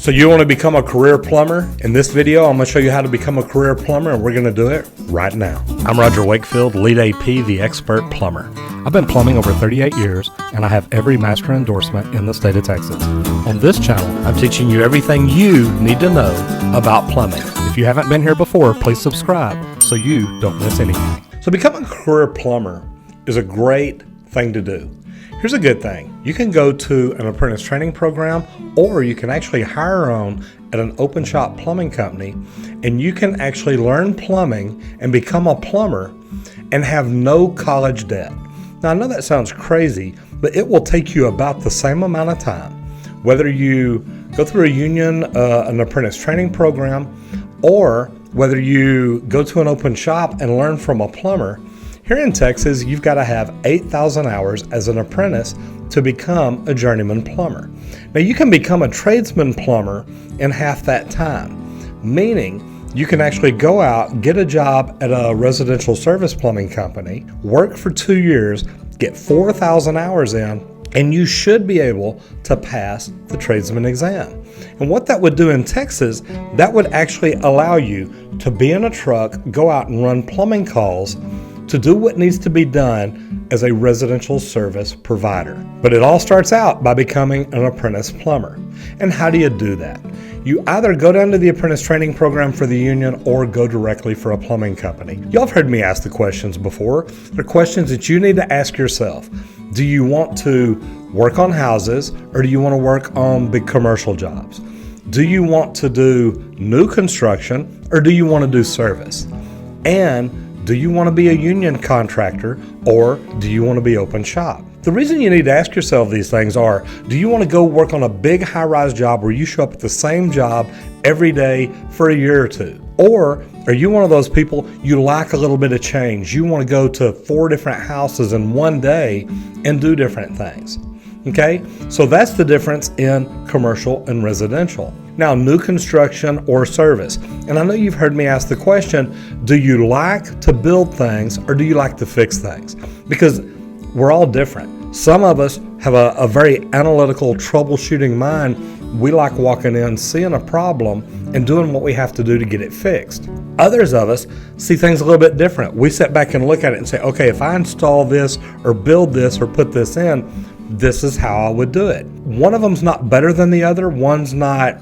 So you want to become a career plumber? In this video, I'm going to show you how to become a career plumber, and we're going to do it right now. I'm Roger Wakefield, Lead AP, the Expert Plumber. I've been plumbing over 38 years, and I have every master endorsement in the state of Texas. On this channel, I'm teaching you everything you need to know about plumbing. If you haven't been here before, please subscribe so you don't miss anything. So becoming a career plumber is a great thing to do. Here's a good thing. You can go to an apprentice training program, or you can actually hire on at an open shop plumbing company, and you can actually learn plumbing and become a plumber and have no college debt. Now, I know that sounds crazy, but it will take you about the same amount of time, whether you go through a union, an apprentice training program, or whether you go to an open shop and learn from a plumber. Here in Texas, you've got to have 8,000 hours as an apprentice to become a journeyman plumber. Now, you can become a tradesman plumber in half that time, meaning you can actually go out, get a job at a residential service plumbing company, work for 2 years, get 4,000 hours in, and you should be able to pass the tradesman exam. And what that would do in Texas, that would actually allow you to be in a truck, go out and run plumbing calls, to do what needs to be done as a residential service provider. But it all starts out by becoming an apprentice plumber. And how do you do that? You either go down to the apprentice training program for the union or go directly for a plumbing company. Y'all have heard me ask the questions before. They're questions that you need to ask yourself. Do you want to work on houses, or do you want to work on big commercial jobs? Do you want to do new construction, or do you want to do service? And do you want to be a union contractor, or do you want to be open shop? The reason you need to ask yourself these things are, do you want to go work on a big high-rise job where you show up at the same job every day for a year or two? Or are you one of those people, you like a little bit of change? You want to go to 4 different houses in one day and do different things. Okay, so that's the difference in commercial and residential. Now, new construction or service. And I know you've heard me ask the question, do you like to build things or do you like to fix things? Because we're all different. Some of us have a very analytical, troubleshooting mind. We like walking in, seeing a problem, and doing what we have to do to get it fixed. Others of us see things a little bit different. We sit back and look at it and say, okay, if I install this or build this or put this in, this is how I would do it. One of them's not better than the other. One's not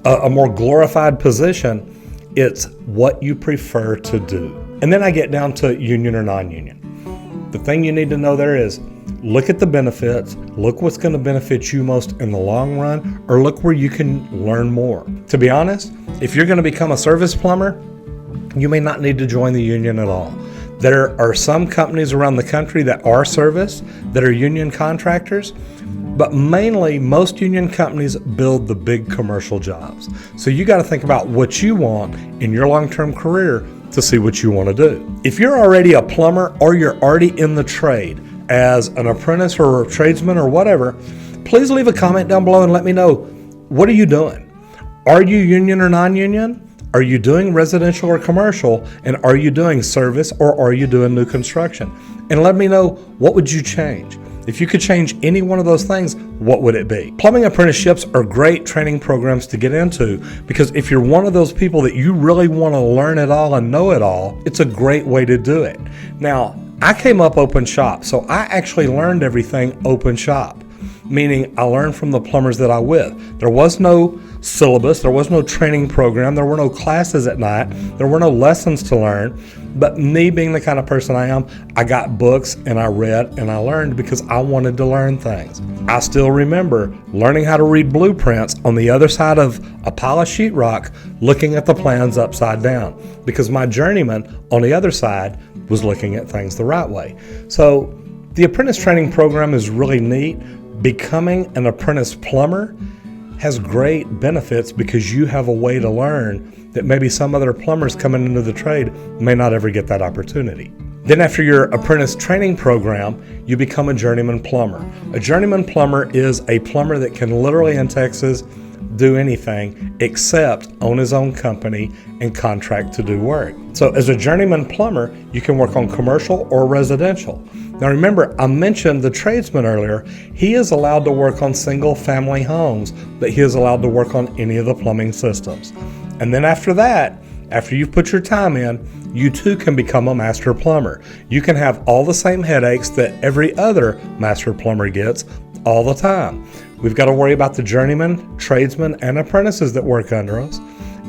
a more glorified position. It's what you prefer to do. And then I get down to union or non-union. The thing you need to know there is, look at the benefits, look what's going to benefit you most in the long run, or look where you can learn more. To be honest, if you're going to become a service plumber, you may not need to join the union at all. There are some companies around the country that are service, that are union contractors, but mainly most union companies build the big commercial jobs. So you got to think about what you want in your long-term career to see what you want to do. If you're already a plumber or you're already in the trade as an apprentice or a tradesman or whatever, please leave a comment down below and let me know, what are you doing? Are you union or non-union? Are you doing residential or commercial? And are you doing service or are you doing new construction? And let me know, what would you change? If you could change any one of those things, what would it be? Plumbing apprenticeships are great training programs to get into, because if you're one of those people that you really want to learn it all and know it all, it's a great way to do it. Now, I came up open shop, so I actually learned everything open shop, meaning I learned from the plumbers that I with. There was no syllabus, there was no training program, there were no classes at night, there were no lessons to learn. But me being the kind of person I am, I got books and I read and I learned because I wanted to learn things. I still remember learning how to read blueprints on the other side of a pile of sheetrock, looking at the plans upside down, because my journeyman on the other side was looking at things the right way. So the apprentice training program is really neat. Becoming an apprentice plumber has great benefits because you have a way to learn that maybe some other plumbers coming into the trade may not ever get that opportunity. Then after your apprentice training program, you become a journeyman plumber. A journeyman plumber is a plumber that can literally in Texas do anything except own his own company and contract to do work. So as a journeyman plumber, you can work on commercial or residential. Now remember, I mentioned the tradesman earlier. He is allowed to work on single family homes, but he is allowed to work on any of the plumbing systems. And then after that, after you've put your time in, you too can become a master plumber. You can have all the same headaches that every other master plumber gets all the time. We've got to worry about the journeymen, tradesmen, and apprentices that work under us.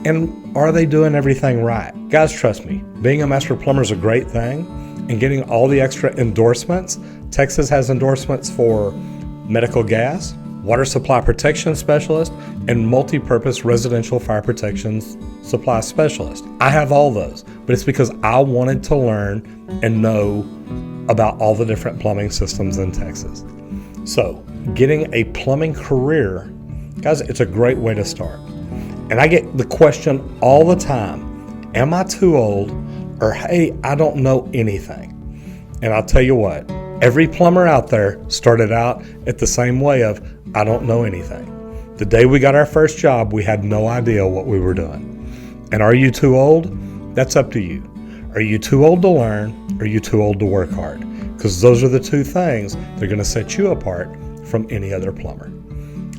And are they doing everything right? Guys, trust me, being a master plumber is a great thing, and getting all the extra endorsements. Texas has endorsements for medical gas, water supply protection specialist, and multi-purpose residential fire protection supply specialist. I have all those, but it's because I wanted to learn and know about all the different plumbing systems in Texas. So getting a plumbing career, guys, it's a great way to start. And I get the question all the time, am I too old? Or, hey, I don't know anything. And I'll tell you what, every plumber out there started out at the same way of, I don't know anything. The day we got our first job, we had no idea what we were doing. And are you too old? That's up to you. Are you too old to learn? Or are you too old to work hard? Because those are the two things that are going to set you apart from any other plumber.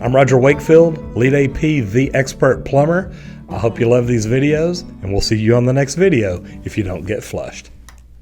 I'm Roger Wakefield, Lead AP, the expert plumber. I hope you love these videos, and we'll see you on the next video if you don't get flushed.